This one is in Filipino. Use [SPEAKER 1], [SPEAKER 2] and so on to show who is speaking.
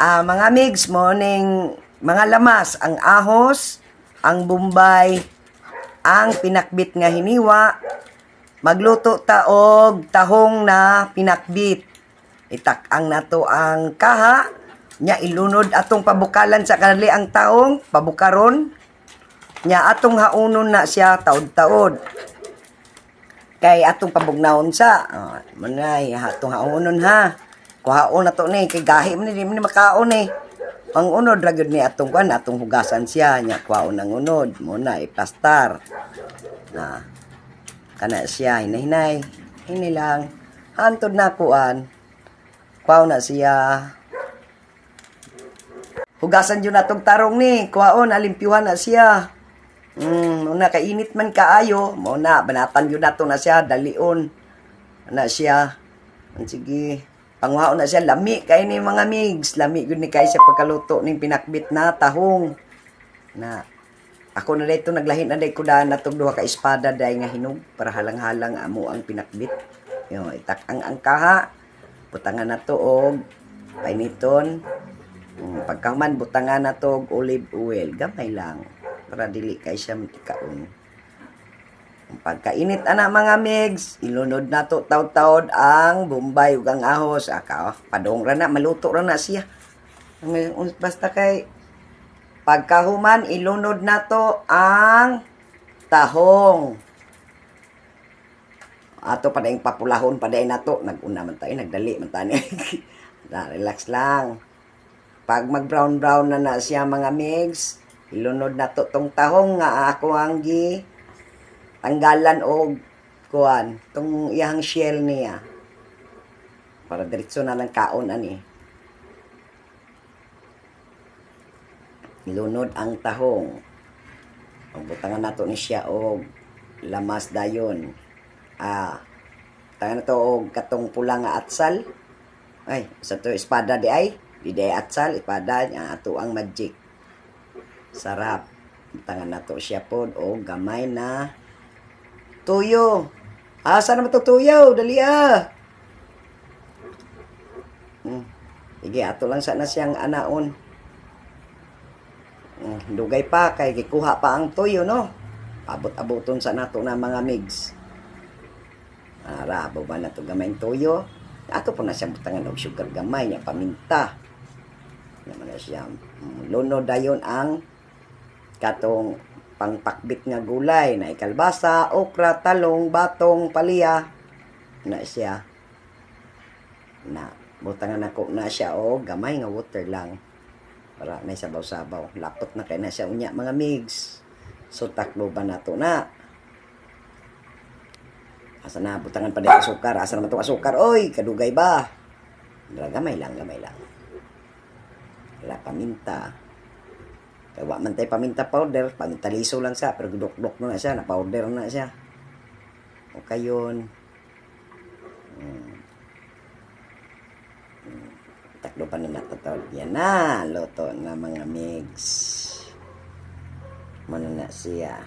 [SPEAKER 1] Mga migs, morning, mga lamas, ang ahos, ang bumbay, ang pinakbit nga hiniwa, magluto taog tahong na pinakbit. Itak-ang nato ang kaha, nya ilunod atong pabukalan sa kanali ang taong, pabukaron, nya atong haunon na siya taod-taod. Kay atong pabugnawon sa, manay, atong haunon ha. Kuhaon na to ni, kay gahi man ni makaon ni. Ang unod ra gyud ni atong kuan, atong hugasan siya nya kuhaon ang unod, muna iplastar. Na kana siya hinay-hinay, hini lang. Hantod na kuan. Kuhaon na siya. Hugasan jud natong tarong ni, kuhaon alimpyuhan na siya. Muna kainit man kaayo, muna banatan yun nato na siya, dalion na siya. Sige, pangwaon na siya, lami kay ni mga migs, lami yun ni kay siya pagkaluto ning pinakbit na tahong. Na ako na dito naglahin na day ko daan natong duha ka espada day nga hinog para halang-halang amo ang pinakbit. Yo, itak ang kaha, butangan na to og painiton. Pagkahuman butangan na to og olive oil, gamay lang para dili kay siya matikaon. Pagkainit ana mga migs, ilunod na to taod-taod ang bombay ug ang ahos. Padong ra na, maluto ra na siya. Basta kay pagkahuman ilunod na to ang tahong. Ato pa daing papulahon pa daing nato, naguna man tayo, nagdali man tayo. Relax lang. Pag mag-brown-brown na siya mga migs, ilunod na to tong tahong nga ako ang gi tanggalan og kuan tong iyang shell niya para diretso na lang kaon ani. Ilunod ang tahong, butangan nato ni siya og lamas dayon. Tangan na to og katong pula nga atsal, ay sa to espada di ay di atsal, espada nya ato ang magic. Sarap. Tangan na to siya pod o gamay na tuyo. Asa naman to tuyo? Dali Sige, ato lang sana siyang anaon. Dugay pa kay gikuha pa ang tuyo no. Abot-aboton sa nato na mga migs. Rabo ba na to gamay tuyo? Ato po na siyang butangan og sugar gamay nya paminta. Naman na siya. Lunod dayon ang katong pangpakbit nga gulay na ikalbasa, okra, talong, batong, palya na siya. Na butangan ako na siya o gamay nga water lang para may sabaw-sabaw. Lapot na kay na siya unya mga migs. So takbo ba nato na? Asa na butangan pa din asukar? Asa naman itong asukar? Oy, kadugay ba? Gamay lang. Wala paminta. Kaya man tayo paminta powder, paminta liso lang siya, pero gudok-dok na siya, na powder na siya. O kayon. Takdo pa na natatawag. Yan na, luto na mga migs. Mano na siya.